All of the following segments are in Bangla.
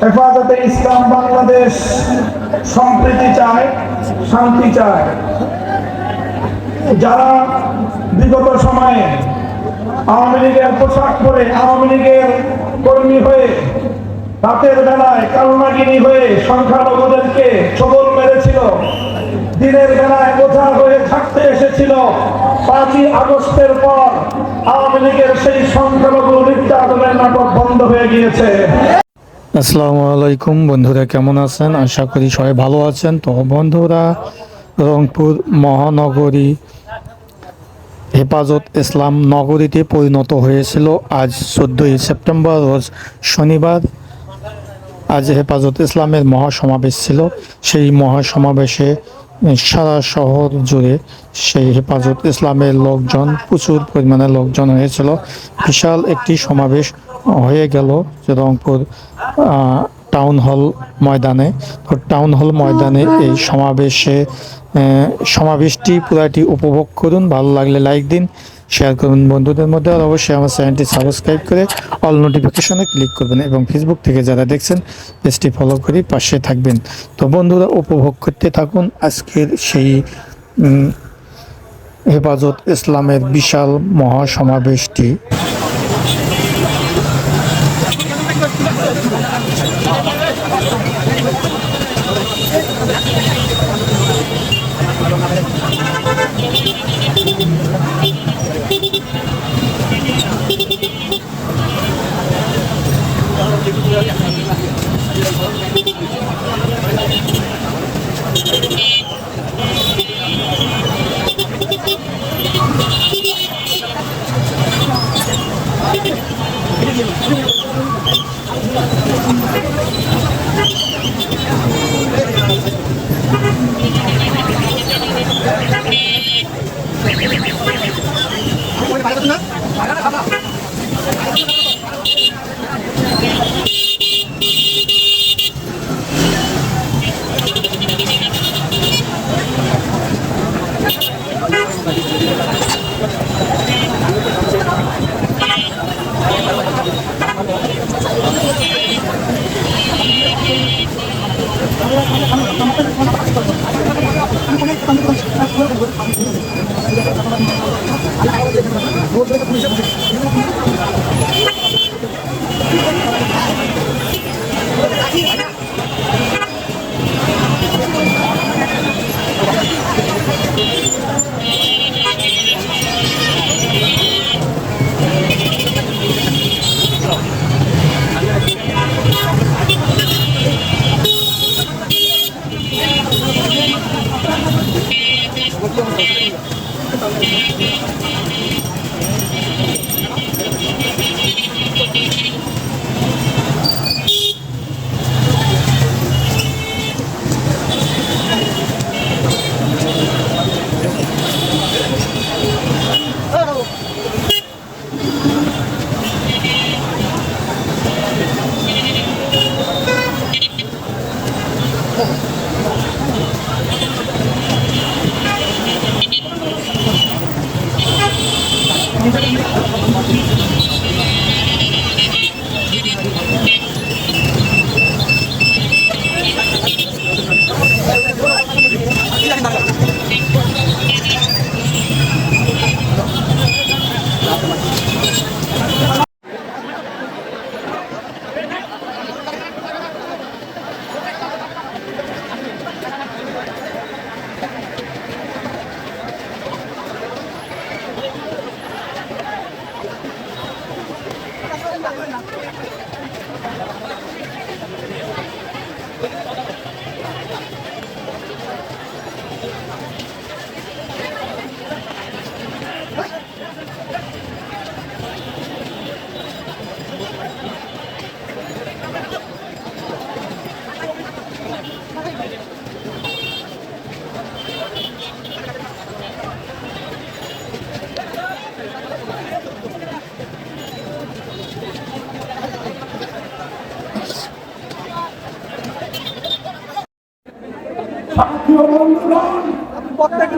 হেফাজতে ইসলাম বাংলাদেশ সম্প্রীতি চায়, শান্তি চায়। যারা বিগত সময়ে আওয়ামী লীগের পোশাক পরে আওয়ামী লীগের কর্মী হয়ে রাতের বেলায় কালনাগিনী হয়ে সংখ্যালঘুদেরকে ছবল মেরেছিল, দিনের বেলায় বোঝা হয়ে থাকতে এসেছিল, 5ই আগস্টের পর আওয়ামী লীগের সেই সংখ্যালঘু নির্যাতনের নাটক বন্ধ হয়ে গিয়েছে। আসসালামু আলাইকুম বন্ধুরা, কেমন আছেন? আশা করি সবাই ভালো আছেন। তো বন্ধুরা, রংপুর মহানগরী হেফাজত ইসলাম নগরীতে পরিণত হয়েছিল আজ 14ই সেপ্টেম্বর রোজ শনিবার। আজ হেফাজত ইসলামের মহাসমাবেশ ছিল। সেই মহাসমাবেশে সারা শহর জুড়ে সেই হেফাজত ইসলামের লোকজন, প্রচুর পরিমাণে লোকজন হয়েছিল। বিশাল একটি সমাবেশ হয়ে গেল রংপুর টাউন হল ময়দানে। তো টাউন হল ময়দানে এই সমাবেশটি পুরাটি উপভোগ করুন। ভালো লাগলে লাইক দিন, শেয়ার করুন বন্ধুদের মধ্যে, আর অবশ্যই আমার চ্যানেলটি সাবস্ক্রাইব করে অল নোটিফিকেশনে ক্লিক করবেন এবং ফেসবুক থেকে যারা দেখছেন পেজটি ফলো করে পাশে থাকবেন। তো বন্ধুরা, উপভোগ করতে থাকুন আজকের সেই হেফাজত ইসলামের বিশাল মহাসমাবেশটি।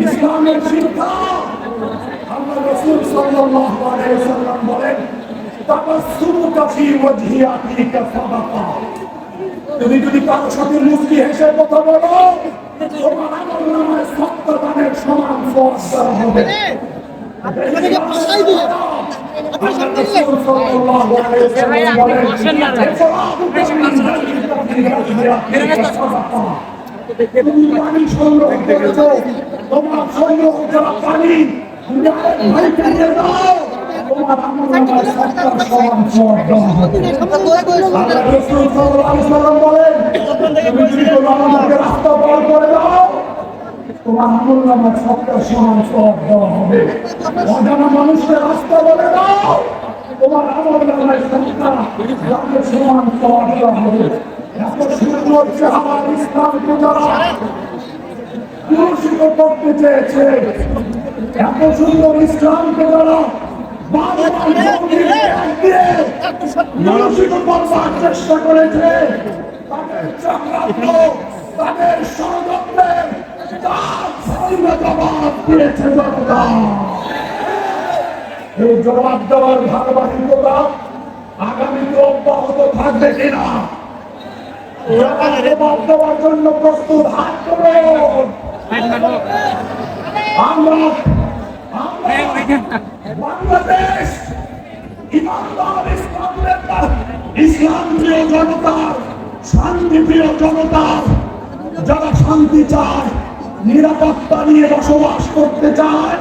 ইসলামের শিক্ষা আল্লাহ রাসূল সাল্লাল্লাহু আলাইহি ওয়াসাল্লাম বলেন, তাবাসসুমুকা ফি ওয়াজহি আখিকা সাদাকা। তুমি যদি কারোর সাথে মুচকি হেসে কথা বলো, তোমার আমলনামায় সত্যবানের সমান ফল দেওয়া হবে। তুমি পানি সংগ্রহ করেছো, তোমার সংগ্রহ করা পানি ভাইকে দিয়ে দাও, তোমার আমলনামায় সত্যের সমান ফল দেওয়া হবে। আল্লাহ রাসূল সাল্লাল্লাহু আলাইহি ওয়াসাল্লাম বলেন, তুমি যদি কোনো আমাকে রাস্তা পার করে দাও, তোমার আমলনামায় সত্যের সমান ফল দেওয়া হবে। অজানা মানুষকে রাস্তা বলে দাও, তোমার আমলনামায় সত্যের সমান ফল দেওয়া হবে। এত সুন্দর হচ্ছে আমার ইসলামকে যারা পুরস্কৃত করতে চেয়েছে, এত সুন্দর ইসলামকে যারা চেষ্টা করেছে, তাদের চক্রান্ত, তাদের ষড়যন্ত্রের জবাব দিয়েছে জনতা। এই জবাব দেওয়ার ধারাবাহিকতা আগামীতে অব্যাহত থাকবে কিনা, জবাব দেওয়ার জন্য প্রস্তুত হাত করুন। আমরা বাংলাদেশ ইমানদার ইসলাম প্রিয় জনতা, শান্তি প্রিয় জনতা, যারা শান্তি চায়, নিরাপত্তা নিয়ে বসবাস করতে চায়,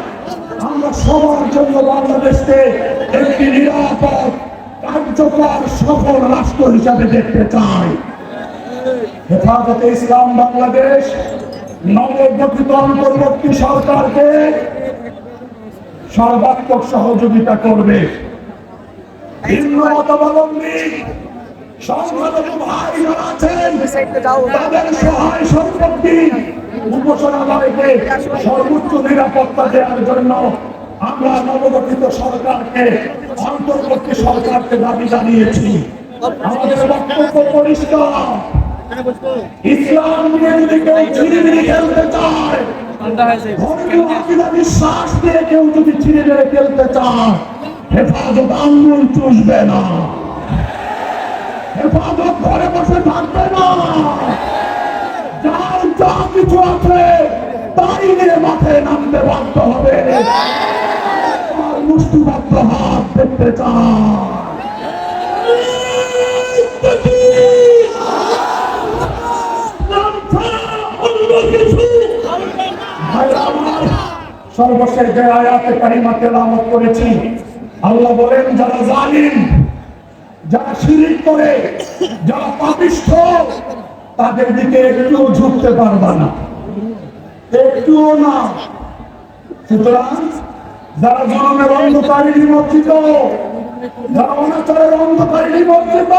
আমরা সবার জন্য বাংলাদেশকে একটি নিরাপদ, কার্যকর, সফল রাষ্ট্র হিসাবে দেখতে চাই। হেফাজতে ইসলাম বাংলাদেশ নবগঠিত অন্তর্বর্তী সরকারকে সর্বাত্মক সহযোগিতা করবে। ভিন্ন মতাবলম্বী সংখ্যালঘু ভাই যারা আছেন, তাদের সহায় সম্পত্তি উপাসনালয়কে সর্বোচ্চ নিরাপত্তা দেওয়ার জন্য আমরা নবগঠিত সরকারকে, অন্তর্বর্তী সরকারকে দাবি জানিয়েছি। আমাদের বক্তব্য পরিষ্কার, ইসলাম নিয়ে যদি কেউ ছিনিমিনি খেলতে চায়, ধর্মীয় আকীদা বিশ্বাস দিয়ে কেউ যদি ছিনিমিনি খেলতে চায়, হেফাজত আঙ্গুল চুষবে না, হেফাজত ঘরে বসে থাকবে না। যার যা কিছু আছে তাই নিয়ে মাঠে নামতে বাধ্য হবে। আর মুষ্টিবদ্ধ হাত দেখতে চায়। সর্বশেষ যে আয়াতে কারিমা তেলাওয়াত করেছি, আল্লাহ বলেন, যারা জালিম, যারা শিরক করে, যারা পাপিষ্ঠ, তাদের দিকে একটুও ঝুঁকতে পারবা না, একটুও না। সুতরাং যারা জনমের অন্ধকারে নিমজ্জিত, যারা অনাচারের অন্ধকারে নিমজ্জিত,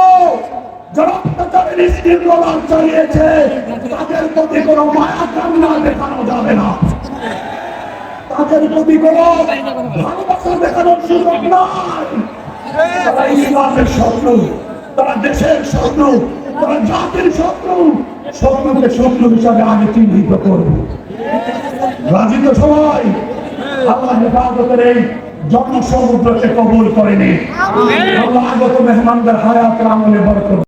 যারা অত্যাচারের স্কিল চালিয়েছে, তাদের প্রতি কোনো মায়া কান্না দেখানো যাবে না, তাদের প্রতি কোনো ভালোবাসা দেখানোর সুযোগ নাই। তারা ইসলামের শত্রু, তারা দেশের শত্রু, তারা জাতির শত্রু। শত্রুকে শত্রু হিসাবে আগে চিহ্নিত করবে। রাজি তো সবাই? আল্লাহ হেফাজতের এই জনসমুদ্রকে কবুল করেনি। আল্লাহ আগত মেহমানদের হায়াত আমলে বরকত